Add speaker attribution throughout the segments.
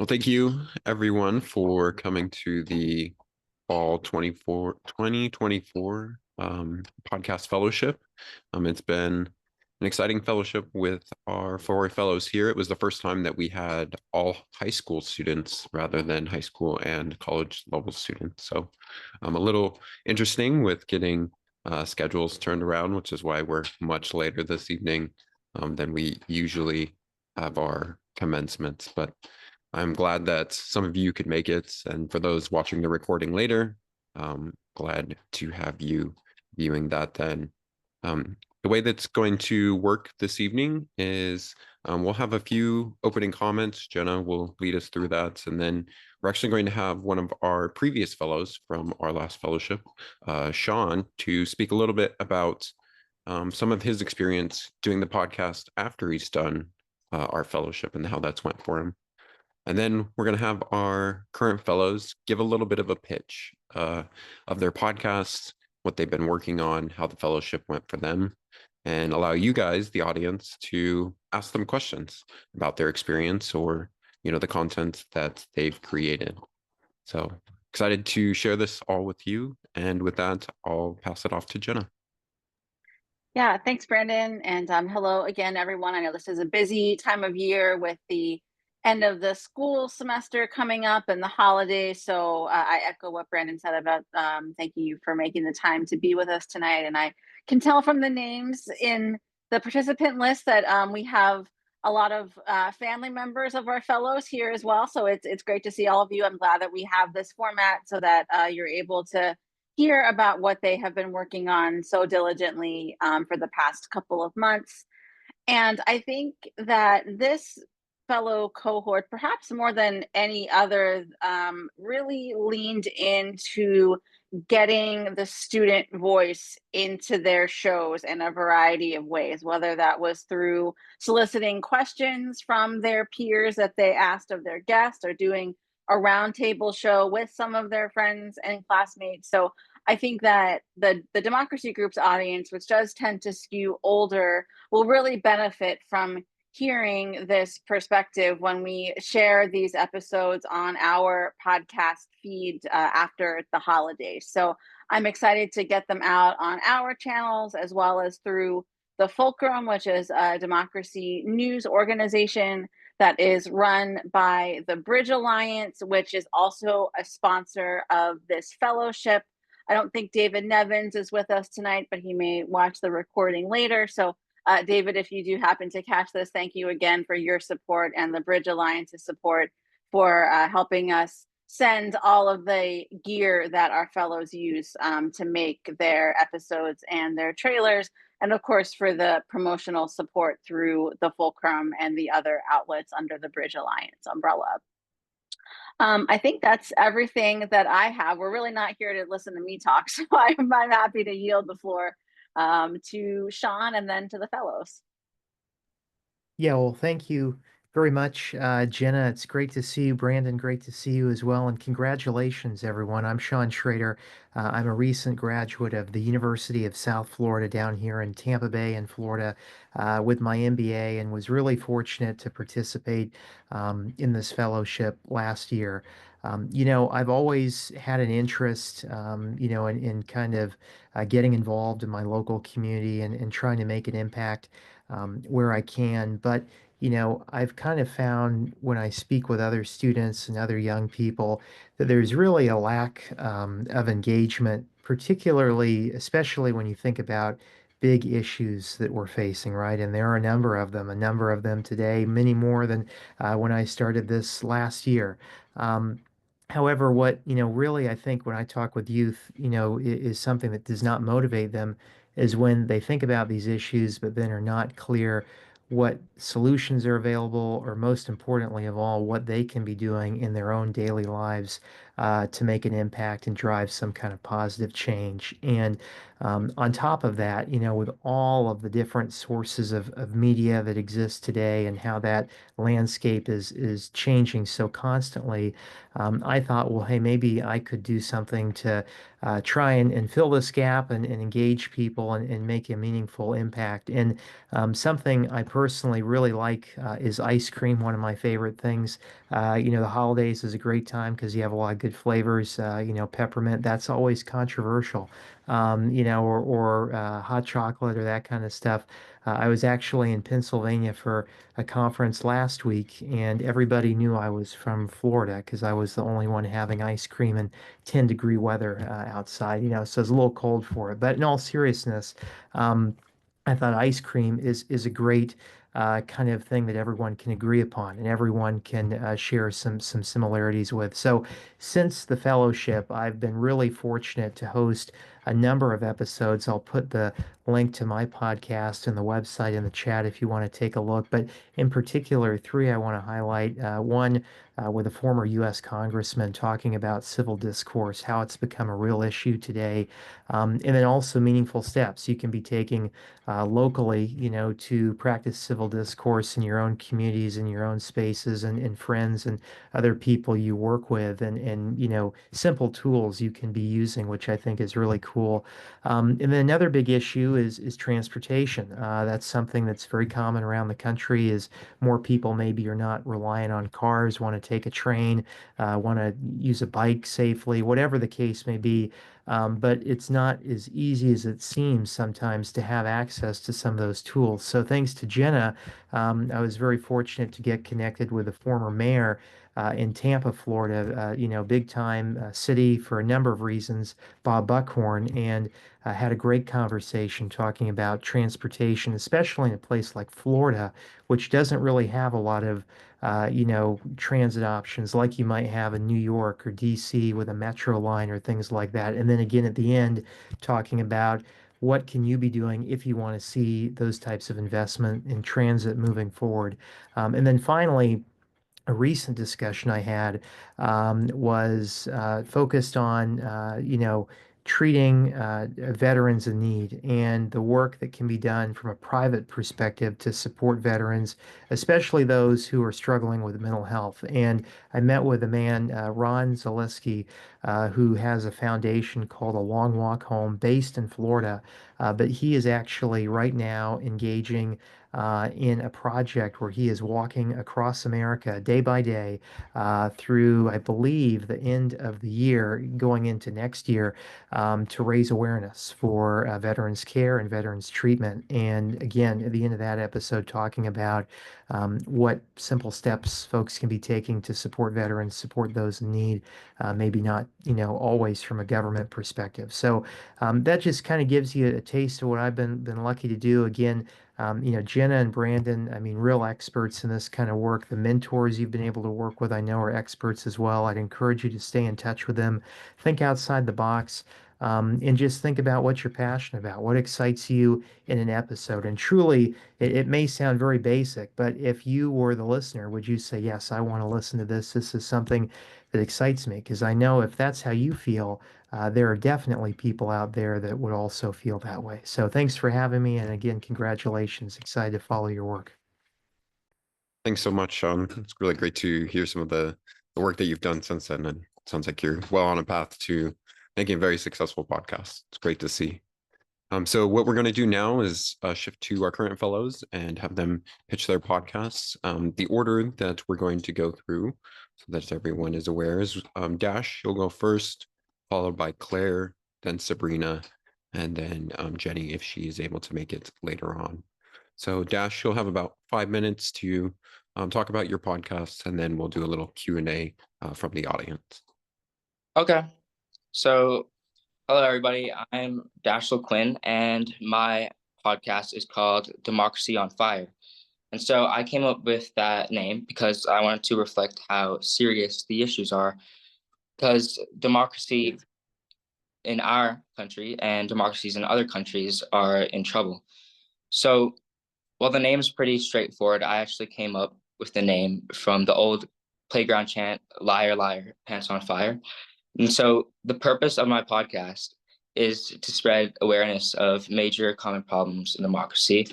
Speaker 1: Well, thank you everyone for coming to the Fall 2024 podcast fellowship. It's been an exciting fellowship with our four fellows here. It was the first time that we had all high school students rather than high school and college level students. So a little interesting with getting schedules turned around, which is why we're much later this evening than we usually have our commencements. But I'm glad that some of you could make it. And for those watching the recording later, glad to have you viewing that then. The way that's going to work this evening is we'll have a few opening comments. Jenna will lead us through that. And then we're actually going to have one of our previous fellows from our last fellowship, Sean, to speak a little bit about some of his experience doing the podcast after he's done our fellowship and how that's went for him. And then we're going to have our current fellows give a little bit of a pitch of their podcasts, what they've been working on, how the fellowship went for them, and allow you guys, the audience, to ask them questions about their experience or, the content that they've created. So excited to share this all with you. And with that, I'll pass it off to Jenna.
Speaker 2: Yeah, thanks, Brandon. And hello again, everyone. I know this is a busy time of year with the end of the school semester coming up and the holidays. So I echo what Brandon said about thanking you for making the time to be with us tonight. And I can tell from the names in the participant list that we have a lot of family members of our fellows here as well. So it's great to see all of you. I'm glad that we have this format so that you're able to hear about what they have been working on so diligently for the past couple of months. And I think that this fellow cohort, perhaps more than any other, really leaned into getting the student voice into their shows in a variety of ways, whether that was through soliciting questions from their peers that they asked of their guests or doing a roundtable show with some of their friends and classmates. So I think that the democracy group's audience, which does tend to skew older, will really benefit from hearing this perspective when we share these episodes on our podcast feed after the holidays. So I'm excited to get them out on our channels as well as through the Fulcrum, which is a democracy news organization that is run by the Bridge Alliance, which is also a sponsor of this fellowship. I don't think David Nevins is with us tonight, but he may watch the recording later. So, David, if you do happen to catch this, thank you again for your support and the Bridge Alliance's support for helping us send all of the gear that our fellows use to make their episodes and their trailers. And of course, for the promotional support through the Fulcrum and the other outlets under the Bridge Alliance umbrella. I think that's everything that I have. We're really not here to listen to me talk, so I'm happy to yield the floor to Sean and then to the fellows.
Speaker 3: Yeah, well, thank you very much, Jenna. It's great to see you. Brandon, great to see you as well. And congratulations, everyone. I'm Sean Schrader. I'm a recent graduate of the University of South Florida down here in Tampa Bay in Florida with my MBA and was really fortunate to participate in this fellowship last year. I've always had an interest, in kind of getting involved in my local community and trying to make an impact where I can. But, I've kind of found when I speak with other students and other young people that there's really a lack of engagement, particularly, especially when you think about big issues that we're facing, right? And there are a number of them today, many more than when I started this last year. Um, However, what, really I think when I talk with youth, is something that does not motivate them is when they think about these issues, but then are not clear what solutions are available, or most importantly of all, what they can be doing in their own daily lives to make an impact and drive some kind of positive change. And on top of that, with all of the different sources of media that exist today and how that landscape is changing so constantly, I thought, well, hey, maybe I could do something to try and fill this gap and engage people and make a meaningful impact. And something I personally really like is ice cream, one of my favorite things. The holidays is a great time because you have a lot of good flavors. Peppermint, that's always controversial. Or hot chocolate or that kind of stuff. I was actually in Pennsylvania for a conference last week, and everybody knew I was from Florida because I was the only one having ice cream in 10-degree weather outside, so it's a little cold for it. But in all seriousness, um, I thought ice cream is a great kind of thing that everyone can agree upon and everyone can share some similarities with. So since the fellowship, I've been really fortunate to host a number of episodes. I'll put the link to my podcast and the website in the chat if you want to take a look. But in particular, three I want to highlight. One with a former U.S. congressman talking about civil discourse, how it's become a real issue today, and then also meaningful steps you can be taking locally, to practice civil discourse in your own communities, in your own spaces, and friends and other people you work with, and simple tools you can be using, which I think is really cool. And then another big issue is transportation. That's something that's very common around the country. Is more people maybe are not relying on cars, want to take a train, want to use a bike safely, whatever the case may be. But it's not as easy as it seems sometimes to have access to some of those tools. So thanks to Jenna, I was very fortunate to get connected with a former mayor in Tampa, Florida, big time city for a number of reasons, Bob Buckhorn, and had a great conversation talking about transportation, especially in a place like Florida, which doesn't really have a lot of transit options like you might have in New York or DC with a metro line or things like that. And then again at the end, talking about what can you be doing if you want to see those types of investment in transit moving forward. And then finally, a recent discussion I had was focused on, treating veterans in need and the work that can be done from a private perspective to support veterans, especially those who are struggling with mental health. And I met with a man, Ron Zaleski, who has a foundation called A Long Walk Home based in Florida. But he is actually right now engaging in a project where he is walking across America day by day through, I believe, the end of the year, going into next year, to raise awareness for veterans care and veterans treatment. And again, at the end of that episode, talking about what simple steps folks can be taking to support veterans, support those in need, maybe not, always from a government perspective. So that just kind of gives you a taste of what I've been lucky to do. Again, Jenna and Brandon, I mean, real experts in this kind of work. The mentors you've been able to work with, I know, are experts as well. I'd encourage you to stay in touch with them, think outside the box, and just think about what you're passionate about, what excites you in an episode. And truly, it may sound very basic, but if you were the listener, would you say, yes, I want to listen to this? This is something that excites me. Because I know if that's how you feel, there are definitely people out there that would also feel that way. So thanks for having me. And again, congratulations. Excited to follow your work.
Speaker 1: Thanks so much, Sean. It's really great to hear some of the work that you've done since then. And it sounds like you're well on a path to making a very successful podcast. It's great to see. So what we're going to do now is shift to our current fellows and have them pitch their podcasts. The order that we're going to go through, so that everyone is aware, is Dash, you'll go first, followed by Claire, then Sabrina, and then Jenny, if she is able to make it later on. So Dash, you'll have about 5 minutes to talk about your podcast, and then we'll do a little Q&A from the audience.
Speaker 4: Okay. So, hello, everybody. I'm Dashiell Quinn, and my podcast is called Democracy on Fire. And so I came up with that name because I wanted to reflect how serious the issues are, because democracy in our country and democracies in other countries are in trouble. So, while the name is pretty straightforward, I actually came up with the name from the old playground chant, "Liar, liar, pants on fire." And so the purpose of my podcast is to spread awareness of major common problems in democracy.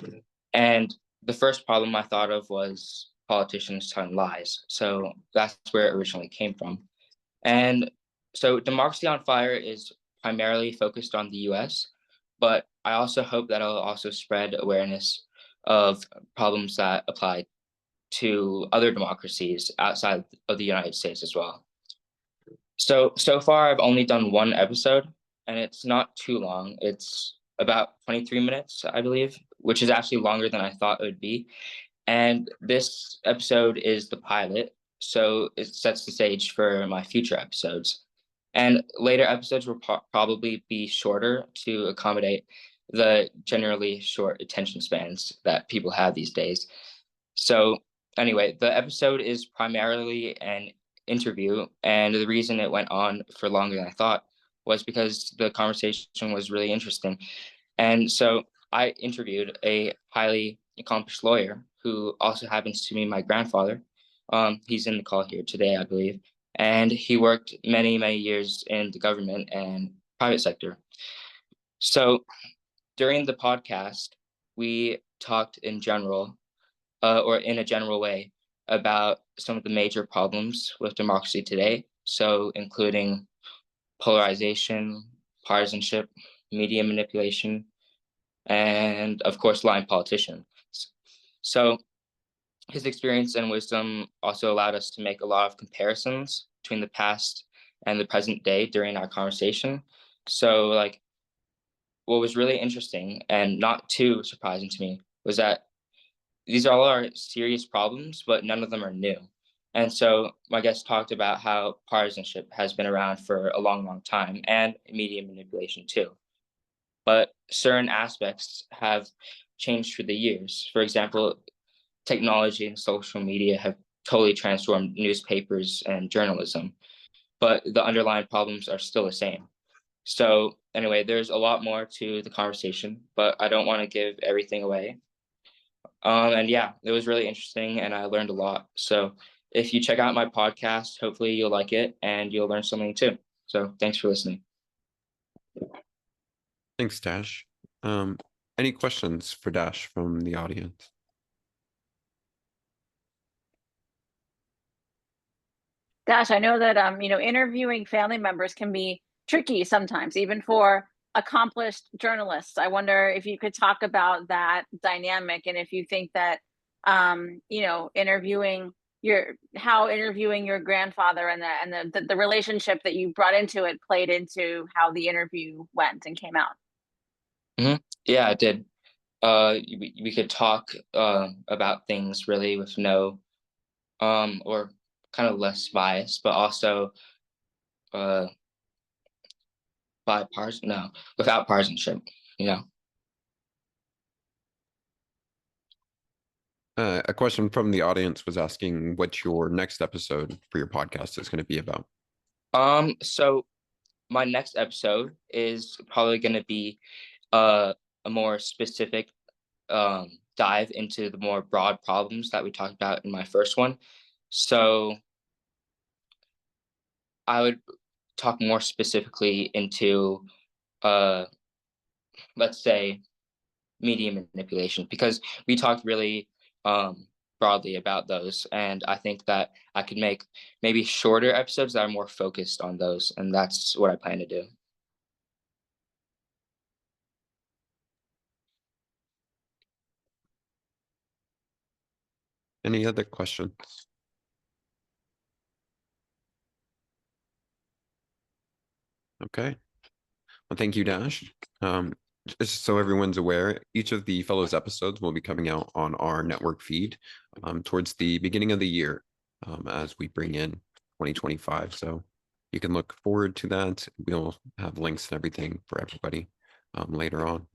Speaker 4: And the first problem I thought of was politicians telling lies. So that's where it originally came from. And so Democracy on Fire is primarily focused on the US, but I also hope that it'll also spread awareness of problems that apply to other democracies outside of the United States as well. So far I've only done one episode, and it's not too long. It's about 23 minutes, I believe, which is actually longer than I thought it would be. And this episode is the pilot, so it sets the stage for my future episodes. And later episodes will probably be shorter to accommodate the generally short attention spans that people have these days. So anyway, the episode is primarily an interview, and the reason it went on for longer than I thought was because the conversation was really interesting. And so I interviewed a highly accomplished lawyer who also happens to be my grandfather. He's in the call here today, I believe. And he worked many, many years in the government and private sector. So during the podcast, we talked in general, or in a general way, about some of the major problems with democracy today. So including polarization, partisanship, media manipulation, and of course, lying politicians. So his experience and wisdom also allowed us to make a lot of comparisons between the past and the present day during our conversation. So, like, what was really interesting and not too surprising to me was that these all are serious problems, but none of them are new. And so my guest talked about how partisanship has been around for a long, long time, and media manipulation too. But certain aspects have changed through the years. For example, technology and social media have totally transformed newspapers and journalism, but the underlying problems are still the same. So anyway, there's a lot more to the conversation, but I don't want to give everything away. And yeah, it was really interesting and I learned a lot. So if you check out my podcast, hopefully you'll like it and you'll learn something too. So thanks for listening.
Speaker 1: Thanks, Dash. Any questions for Dash from the audience?
Speaker 2: Dash, I know that interviewing family members can be tricky sometimes, even for accomplished journalists. I wonder if you could talk about that dynamic and if you think that interviewing your grandfather and the relationship that you brought into it played into how the interview went and came out.
Speaker 4: Mm-hmm. Yeah, I did. We could talk about things really with no or kind of less bias, but also uh without partisanship, you know.
Speaker 1: A question from the audience was asking what your next episode for your podcast is going to be about.
Speaker 4: So my next episode is probably going to be a more specific dive into the more broad problems that we talked about in my first one. So I would talk more specifically into let's say media manipulation, because we talked really broadly about those, and I think that I could make maybe shorter episodes that are more focused on those, and that's what I plan to do.
Speaker 1: Any other questions? Okay. Well, thank you, Dash. Just so everyone's aware, each of the Fellows episodes will be coming out on our network feed towards the beginning of the year as we bring in 2025. So you can look forward to that. We'll have links and everything for everybody later on.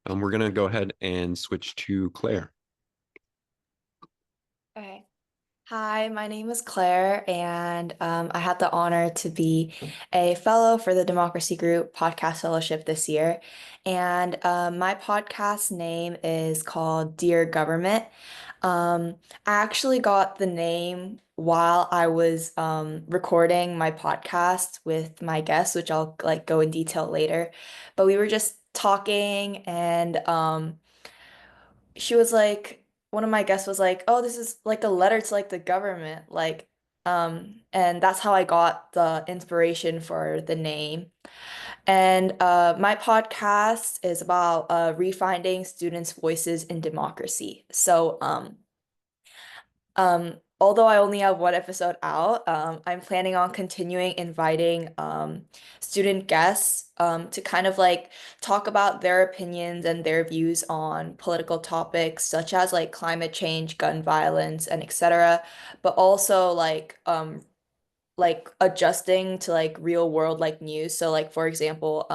Speaker 1: We're going to go ahead and switch to Claire.
Speaker 5: Okay. Hi, my name is Claire, and I had the honor to be a fellow for the Democracy Group Podcast Fellowship this year. And my podcast name is called Dear Government. I actually got the name while I was recording my podcast with my guests, which I'll like go in detail later. But we were just talking, and she was like, one of my guests was like, "Oh, this is like a letter to like the government." And that's how I got the inspiration for the name. And my podcast is about refinding students' voices in democracy. Although I only have one episode out, I'm planning on continuing inviting student guests to kind of like talk about their opinions and their views on political topics such as like climate change, gun violence, and etc. But also like adjusting to like real world like news. So like for example,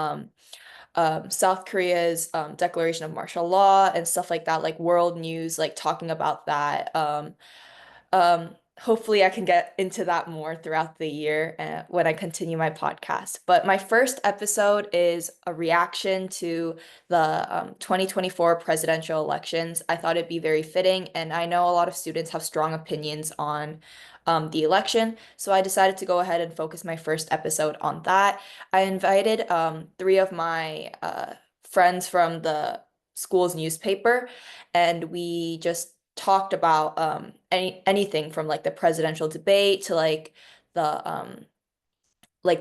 Speaker 5: South Korea's declaration of martial law and stuff like that, like world news, like talking about that. Hopefully I can get into that more throughout the year when I continue my podcast. But my first episode is a reaction to the 2024 presidential elections. I thought it'd be very fitting, and I know a lot of students have strong opinions on the election, so I decided to go ahead and focus my first episode on that. I invited three of my friends from the school's newspaper, and we just talked about anything from like the presidential debate to like the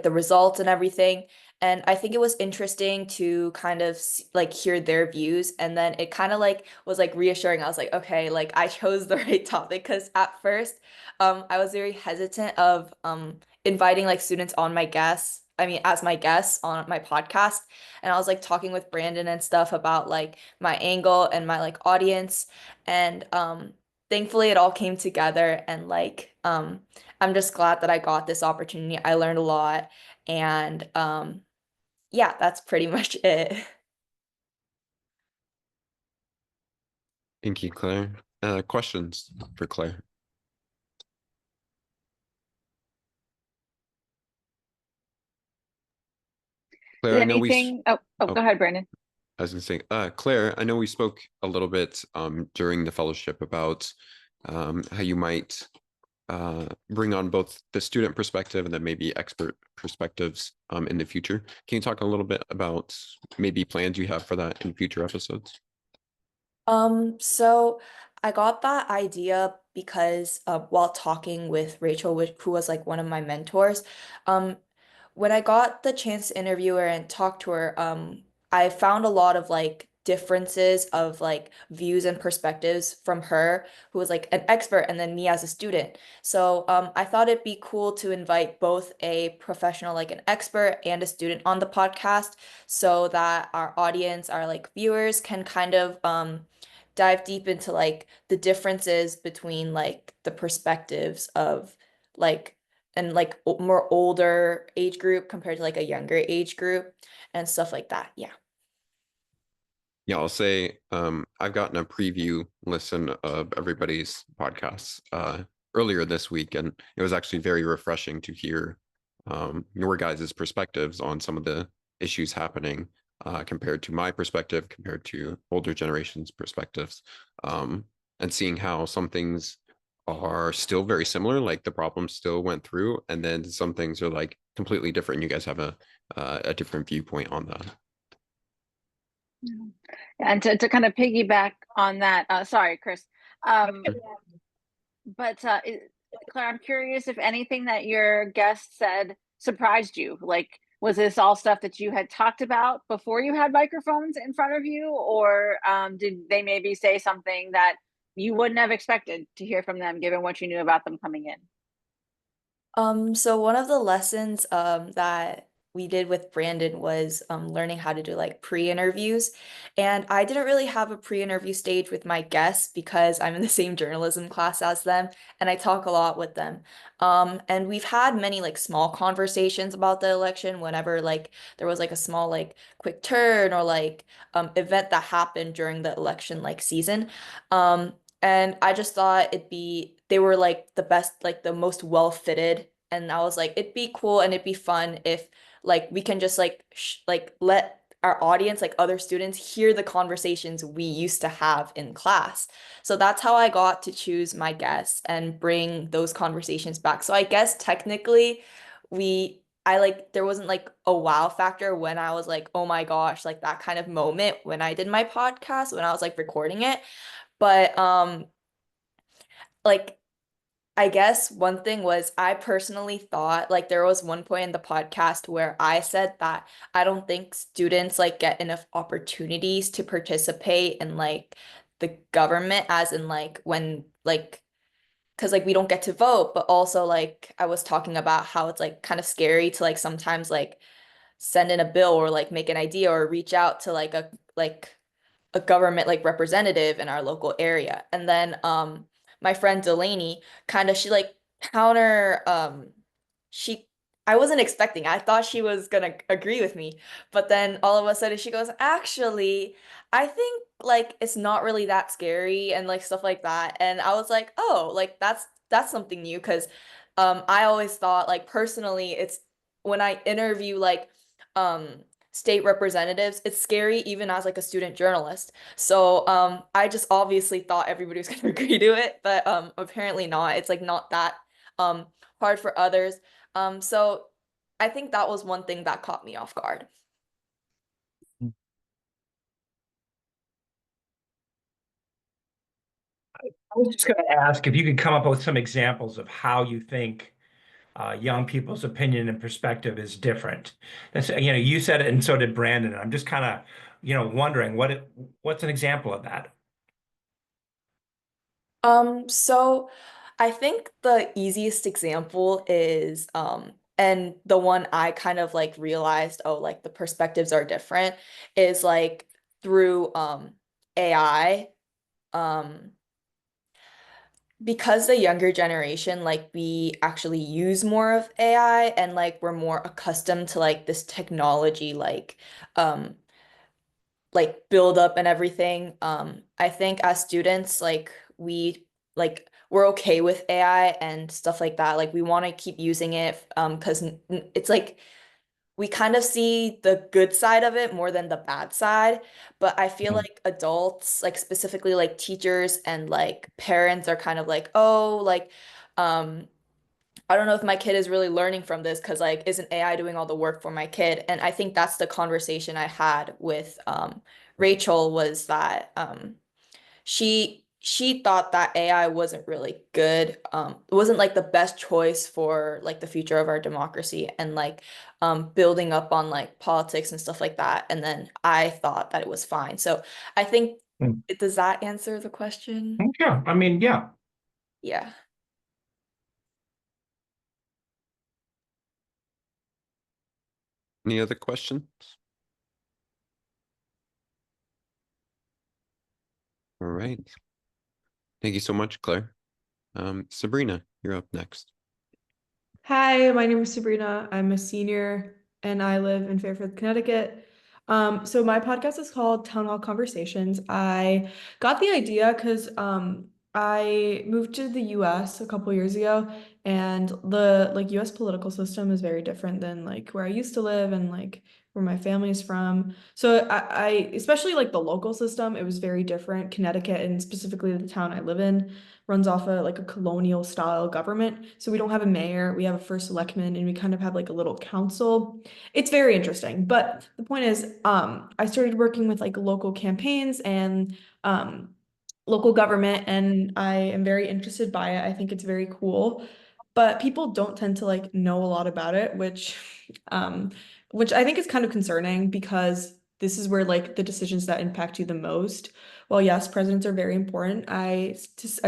Speaker 5: results and everything. And I think it was interesting to kind of like hear their views. And then it kind of like was like reassuring. I was like, okay, like I chose the right topic. Because at first, I was very hesitant of inviting like students on my guests. I mean, as my guests on my podcast. And I was like talking with Brandon and stuff about like my angle and my like audience. And thankfully it all came together, and I'm just glad that I got this opportunity. I learned a lot, and yeah, that's pretty much it.
Speaker 1: Thank you, Claire. Questions for Claire? Claire,
Speaker 2: Did
Speaker 1: I know
Speaker 2: anything? Oh,
Speaker 1: oh,
Speaker 2: go ahead, Brandon.
Speaker 1: I was gonna say, Claire, I know we spoke a little bit during the fellowship about how you might bring on both the student perspective and then maybe expert perspectives in the future. Can you talk a little bit about maybe plans you have for that in future episodes?
Speaker 5: So I got that idea because while talking with Rachel, who was like one of my mentors, um, when I got the chance to interview her and talk to her, I found a lot of like differences of like views and perspectives from her, who was like an expert, and then me as a student. So I thought it'd be cool to invite both a professional, like an expert, and a student on the podcast so that our audience, our like viewers can kind of dive deep into like the differences between like the perspectives of like and like more older age group compared to like a younger age group and stuff like that. Yeah.
Speaker 1: Yeah, I'll say I've gotten a preview listen of everybody's podcasts earlier this week, and it was actually very refreshing to hear your guys' perspectives on some of the issues happening compared to my perspective, compared to older generations' perspectives, and seeing how some things are still very similar, like the problems still went through, and then some things are like completely different. You guys have a different viewpoint on that.
Speaker 2: Yeah. And to kind of piggyback on that, sorry, Chris. But Claire, I'm curious if anything that your guest said surprised you. Like, was this all stuff that you had talked about before you had microphones in front of you, or did they maybe say something that you wouldn't have expected to hear from them, given what you knew about them coming in?
Speaker 5: So one of the lessons that we did with Brandon was learning how to do like pre-interviews. And I didn't really have a pre-interview stage with my guests because I'm in the same journalism class as them and I talk a lot with them. And we've had many like small conversations about the election whenever like there was like a small like quick turn or like event that happened during the election like season. And I just thought it'd be they were like the best, like the most well fitted. And I was like, it'd be cool and it'd be fun if like we can just like like let our audience, like other students, hear the conversations we used to have in class. So that's how I got to choose my guests and bring those conversations back. So I guess technically I like there wasn't like a wow factor when I was like, oh my gosh, like that kind of moment when I did my podcast, when I was like recording it. But like I guess one thing was I personally thought like there was one point in the podcast where I said that I don't think students like get enough opportunities to participate in like the government, as in like when like because like we don't get to vote, but also like I was talking about how it's like kind of scary to like sometimes like send in a bill or like make an idea or reach out to like a government like representative in our local area. And then my friend Delaney kind of she like counter she I wasn't expecting. I thought she was gonna agree with me, but then all of a sudden she goes, actually, I think like it's not really that scary and like stuff like that. And I was like, oh, like that's something new because I always thought like personally it's when I interview like um state representatives, it's scary even as like a student journalist. So I just obviously thought everybody was gonna agree to it, but apparently not. It's like not that um hard for others. So I think that was one thing that caught me off guard.
Speaker 6: I was just going to ask if you could come up with some examples of how you think young people's opinion and perspective is different. That's, you said it, and so did Brandon. I'm just kind of, wondering what's an example of that?
Speaker 5: So I think the easiest example is and the one I kind of like realized, oh, like the perspectives are different, is like through AI. Um because the younger generation, like we actually use more of AI and like we're more accustomed to like this technology um build up and everything. I think as students, like we're okay with AI and stuff like that. Like we want to keep using it because it's like we kind of see the good side of it more than the bad side. But I feel
Speaker 6: Mhm.
Speaker 5: like adults, like specifically like teachers and like parents are kind of like, oh, like um I don't know if my kid is really learning from this because like isn't AI doing all the work for my kid? And I think that's the conversation I had with Rachel, was that she thought that AI wasn't really good. It wasn't like the best choice for like the future of our democracy and like building up on like politics and stuff like that. And then I thought that it was fine. So I think
Speaker 6: Mm.
Speaker 5: does that answer the question?
Speaker 6: Yeah, I mean, yeah.
Speaker 5: Yeah.
Speaker 1: Any other questions? All right. Thank you so much, Claire. Sabrina, you're up next.
Speaker 7: Hi, my name is Sabrina. I'm a senior and I live in Fairfield, Connecticut. So my podcast is called Town Hall Conversations. I got the idea because I moved to the US a couple years ago, and the like US political system is very different than like where I used to live and like where my family's from. So I especially like the local system, it was very different. Connecticut, and specifically the town I live in, runs off a colonial style government. So we don't have a mayor, we have a first selectman, and we kind of have like a little council. It's very interesting. But the point is, I started working with like local campaigns and local government, and I am very interested by it. I think it's very cool. But people don't tend to like know a lot about it, um which I think is kind of concerning because this is where like the decisions that impact you the most. Well, yes, presidents are very important. I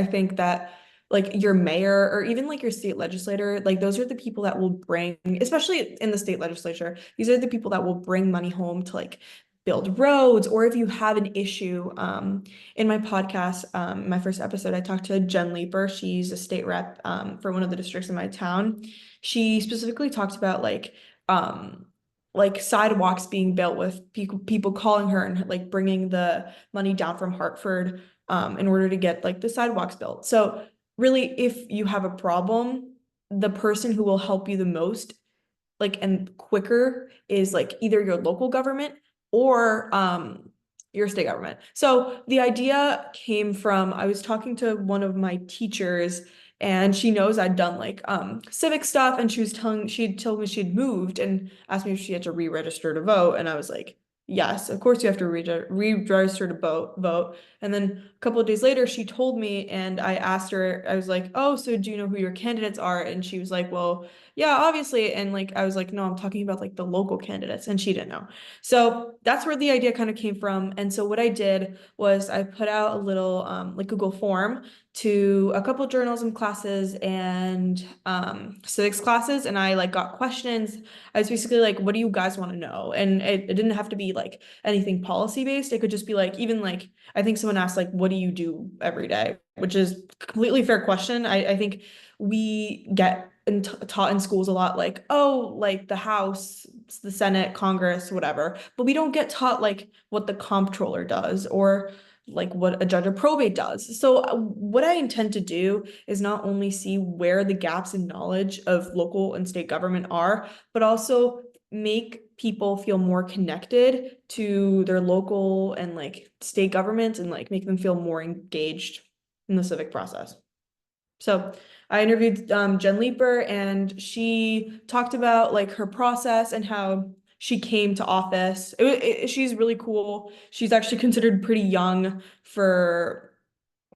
Speaker 7: think that like your mayor or even like your state legislator, like those are the people that will bring, especially in the state legislature, these are the people that will bring money home to like build roads, or if you have an issue. In my podcast, my first episode, I talked to Jen Leeper. She's a state rep for one of the districts in my town. She specifically talked about like sidewalks being built with people calling her and like bringing the money down from Hartford in order to get like the sidewalks built. So really, if you have a problem, the person who will help you the most, like, and quicker is like either your local government or your state government. So the idea came from, I was talking to one of my teachers, and she knows I'd done like civic stuff, and she'd told me she'd moved and asked me if she had to re-register to vote, and I was like, yes, of course you have to re-register to vote. And then a couple of days later, she told me, and I asked her, I was like, oh, so do you know who your candidates are? And she was like, well, yeah, obviously. And like, I was like, no, I'm talking about like the local candidates. And she didn't know. So that's where the idea kind of came from. And so what I did was I put out a little like Google form to a couple journalism classes and civics classes. And I like got questions. I was basically like, what do you guys want to know? And it didn't have to be like anything policy based. It could just be like, even like, I think someone asked like, what do you do every day? Which is a completely fair question. I think we get taught in schools a lot like, oh, like the House, the Senate, Congress, whatever, but we don't get taught like what the comptroller does or like what a judge of probate does. So what I intend to do is not only see where the gaps in knowledge of local and state government are, but also make people feel more connected to their local and like state governments and like make them feel more engaged in the civic process. So I interviewed Jen Leeper, and she talked about like her process and how she came to office. She's really cool. She's actually considered pretty young for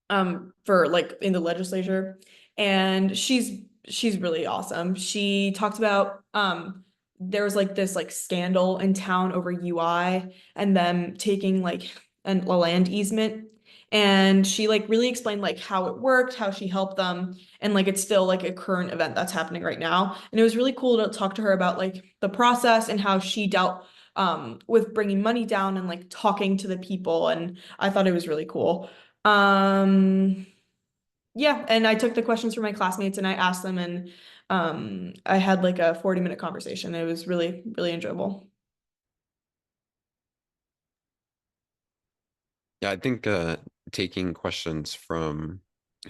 Speaker 7: like in the legislature, and she's really awesome. She talked about there was like this like scandal in town over UI and them taking like a land easement, and she like really explained like how it worked, how she helped them, and like it's still like a current event that's happening right now. And it was really cool to talk to her about like the process and how she dealt with bringing money down and like talking to the people, and I thought it was really cool. Yeah, and I took the questions from my classmates and I asked them, and I had like a 40-minute conversation. It was really, really enjoyable.
Speaker 1: Yeah, I think taking questions from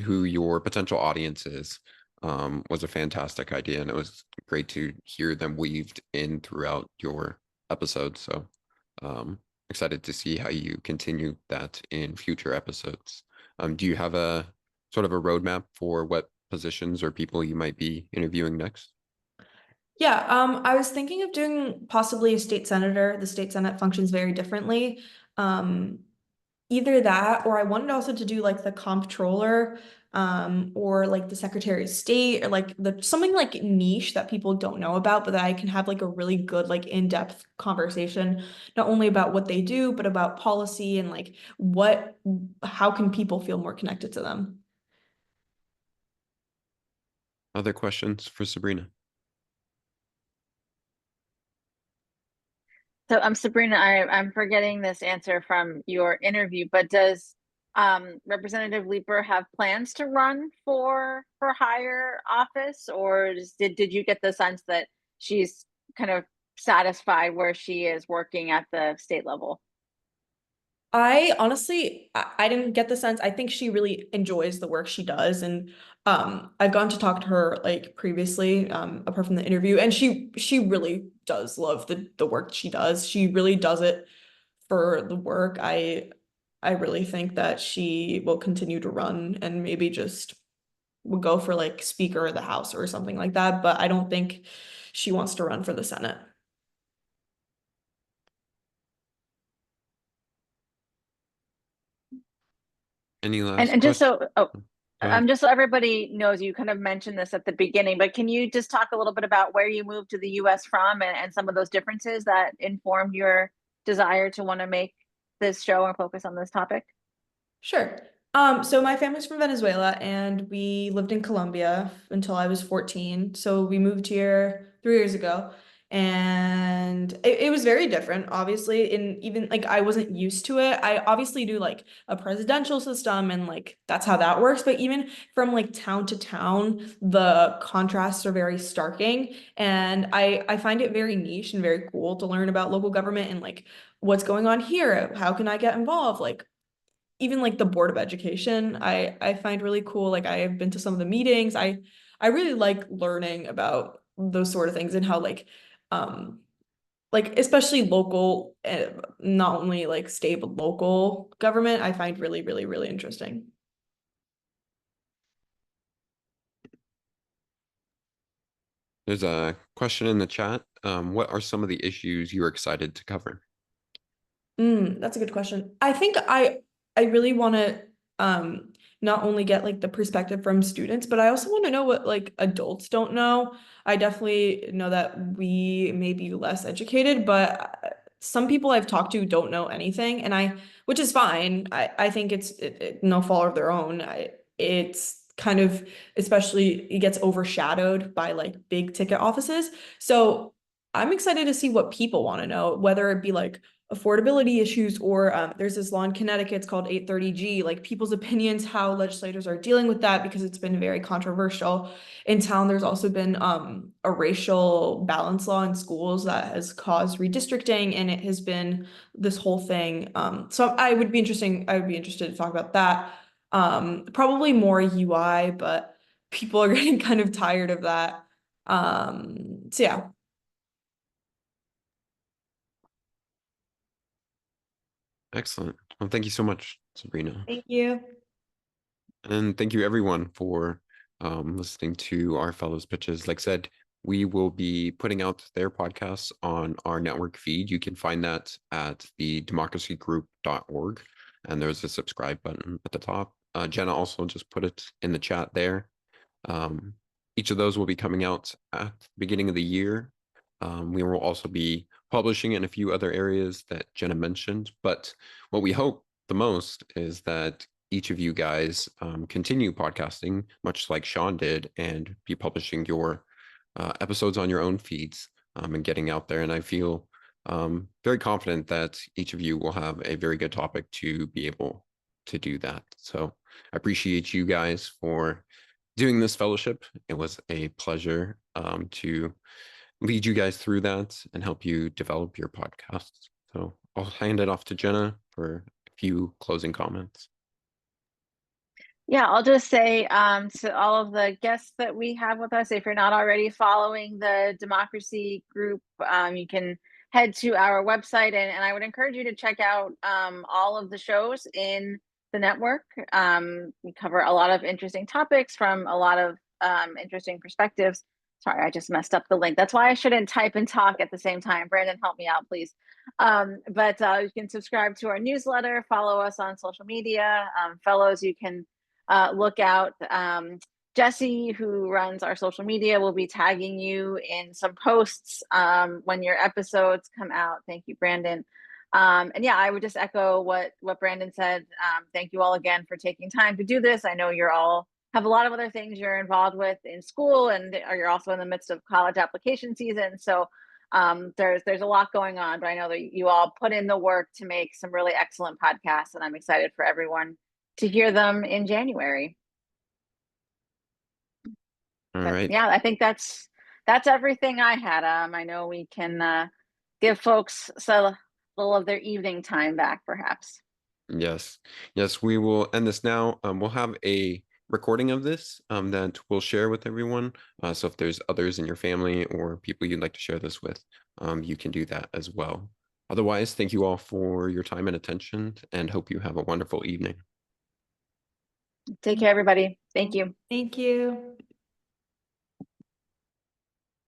Speaker 1: who your potential audience is was a fantastic idea, and it was great to hear them weaved in throughout your episode. So excited to see how you continue that in future episodes. Do you have a sort of a roadmap for what positions or people you might be interviewing next?
Speaker 7: Yeah, I was thinking of doing possibly a state senator. The state senate functions very differently. Either that, or I wanted also to do like the comptroller, or like the secretary of state, or like the something like niche that people don't know about, but that I can have like a really good like in-depth conversation, not only about what they do, but about policy and like how can people feel more connected to them.
Speaker 1: Other questions for Sabrina?
Speaker 2: So Sabrina, I'm forgetting this answer from your interview, but does Representative Leeper have plans to run for higher office, or did you get the sense that she's kind of satisfied where she is working at the state level?
Speaker 7: I honestly, I didn't get the sense. I think she really enjoys the work she does, and I've gone to talk to her like previously, apart from the interview, and she really does love the work she does. She really does it for the work. I really think that she will continue to run and maybe just will go for like Speaker of the House or something like that. But I don't think she wants to run for the Senate.
Speaker 1: Any
Speaker 2: And
Speaker 1: last
Speaker 2: just
Speaker 1: questions?
Speaker 2: so
Speaker 1: Go ahead.
Speaker 2: just so everybody knows, you kind of mentioned this at the beginning, but can you just talk a little bit about where you moved to the US from, and some of those differences that informed your desire to want to make this show and focus on this topic?
Speaker 7: Sure. So my family's from Venezuela, and we lived in Colombia until I was 14. So we moved here 3 years ago, and it was very different, obviously. And even like I wasn't used to it. I obviously do like a presidential system, and like that's how that works. But even from like town to town, the contrasts are very starking. And I find it very niche and very cool to learn about local government and like what's going on here. How can I get involved? Like even like the Board of Education, I find really cool. Like I have been to some of the meetings. I really like learning about those sort of things and how like especially local, not only like state but local government, I find really, really, really interesting.
Speaker 1: There's a question in the chat. What are some of the issues you're excited to cover?
Speaker 7: That's a good question. I think I really want to not only get like the perspective from students, but I also want to know what like adults don't know. I definitely know that we may be less educated, but some people I've talked to don't know anything, and which is fine. I think it's no fault of their own. It's kind of, especially it gets overshadowed by like big ticket offices. So I'm excited to see what people want to know, whether it be like affordability issues, or there's this law in Connecticut, it's called 830G, like people's opinions, how legislators are dealing with that, because it's been very controversial. In town, there's also been a racial balance law in schools that has caused redistricting, and it has been this whole thing. So I would be interested to talk about that. Probably more UI, but people are getting kind of tired of that. So yeah.
Speaker 1: Excellent. Well, thank you so much, Sabrina.
Speaker 7: Thank you.
Speaker 1: And thank you everyone for listening to our fellows pitches. Like I said, we will be putting out their podcasts on our network feed. You can find that at the democracygroup.org, and there's a subscribe button at the top. Jenna also just put it in the chat there. Each of those will be coming out at the beginning of the year. We will also be publishing in a few other areas that Jenna mentioned, but what we hope the most is that each of you guys continue podcasting, much like Sean did, and be publishing your episodes on your own feeds and getting out there. And I feel very confident that each of you will have a very good topic to be able to do that. So I appreciate you guys for doing this fellowship. It was a pleasure to lead you guys through that and help you develop your podcasts. So I'll hand it off to Jenna for a few closing comments.
Speaker 2: Yeah, I'll just say to all of the guests that we have with us, if you're not already following the Democracy Group, you can head to our website, and I would encourage you to check out all of the shows in the network. We cover a lot of interesting topics from a lot of interesting perspectives. Sorry, I just messed up the link. That's why I shouldn't type and talk at the same time. Brandon, help me out, please. But you can subscribe to our newsletter, follow us on social media. Fellows, you can look out. Jesse, who runs our social media, will be tagging you in some posts when your episodes come out. Thank you, Brandon. And yeah, I would just echo what Brandon said. Thank you all again for taking time to do this. I know you're all have a lot of other things you're involved with in school, and you're also in the midst of college application season. So there's a lot going on, but I know that you all put in the work to make some really excellent podcasts, and I'm excited for everyone to hear them in January.
Speaker 1: All right.
Speaker 2: Yeah, I think that's everything I had. I know we can give folks a little of their evening time back, perhaps.
Speaker 1: Yes, we will end this now. We'll have a recording of this that we'll share with everyone. So if there's others in your family or people you'd like to share this with, you can do that as well. Otherwise, thank you all for your time and attention, and hope you have a wonderful evening.
Speaker 2: Take care, everybody. Thank you.
Speaker 7: Thank you.